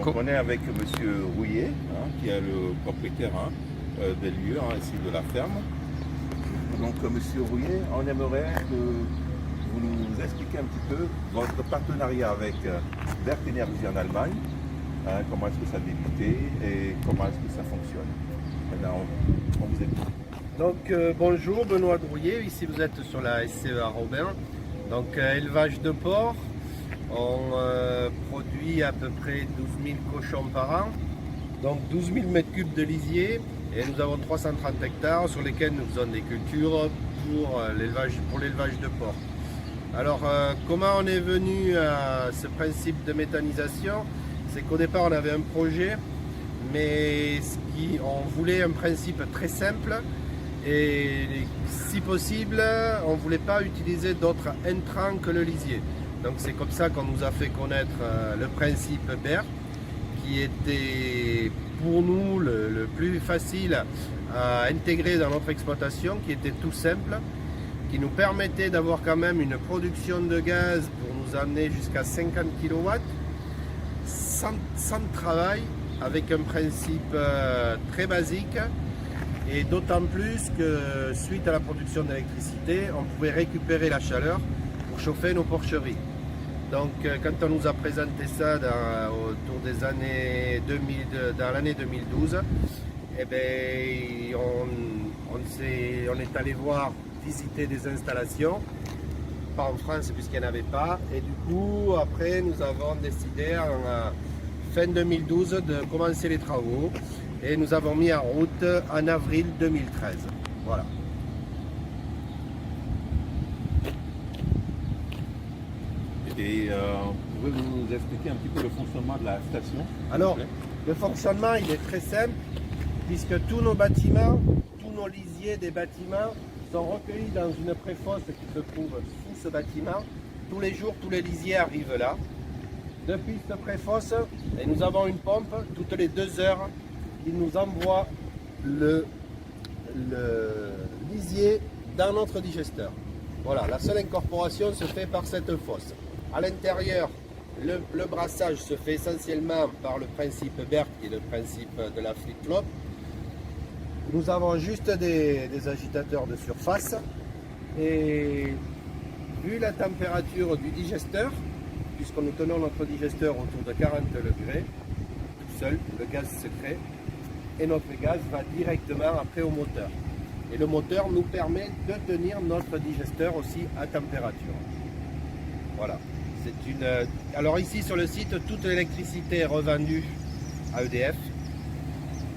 Donc on est avec Monsieur Rouillet, qui est le propriétaire des lieux, ici de la ferme. Donc Monsieur Rouillet, on aimerait que vous nous expliquiez un petit peu votre partenariat avec Berck Energie en Allemagne, comment est-ce que ça a débuté et comment est-ce que ça fonctionne. Maintenant, on vous écoute. Donc bonjour, Benoît Drouillet, ici vous êtes sur la SCEA Robin. Donc élevage de porc, on produit à peu près 12 000 cochons par an, donc 12 000 m3 de lisier, et nous avons 330 hectares sur lesquels nous faisons des cultures pour l'élevage de porc. Alors comment on est venu à ce principe de méthanisation? C'est qu'au départ on avait un projet, mais on voulait un principe très simple. Et si possible, on ne voulait pas utiliser d'autres intrants que le lisier. Donc c'est comme ça qu'on nous a fait connaître le principe Berck, qui était pour nous le plus facile à intégrer dans notre exploitation, qui était tout simple, qui nous permettait d'avoir quand même une production de gaz pour nous amener jusqu'à 50 kW, sans travail, avec un principe très basique. Et d'autant plus que suite à la production d'électricité, on pouvait récupérer la chaleur pour chauffer nos porcheries. Donc quand on nous a présenté ça autour des années 2000, dans l'année 2012, eh bien, on est allé visiter des installations, pas en France puisqu'il n'y en avait pas. Et du coup, après, nous avons décidé en fin 2012 de commencer les travaux. Et nous avons mis en route en avril 2013. Voilà. Et vous pouvez nous expliquer un petit peu le fonctionnement de la station? Alors, le fonctionnement, il est très simple, puisque tous nos bâtiments, tous nos lisiers des bâtiments sont recueillis dans une préfosse qui se trouve sous ce bâtiment. Tous les jours, tous les lisiers arrivent là. Depuis cette préfosse, et nous avons une pompe toutes les 2 heures. Il nous envoie le lisier dans notre digesteur. Voilà, la seule incorporation se fait par cette fosse. À l'intérieur, le brassage se fait essentiellement par le principe Berck, qui est le principe de la flip-flop. Nous avons juste des agitateurs de surface. Et vu la température du digesteur, puisque nous tenons notre digesteur autour de 40 degrés, tout seul, le gaz se crée. Et notre gaz va directement après au moteur. Et le moteur nous permet de tenir notre digesteur aussi à température. Voilà. Alors ici sur le site, toute l'électricité est revendue à EDF.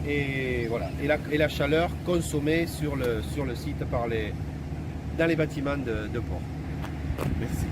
Et voilà. Et la chaleur consommée sur le site dans les bâtiments de port. Merci.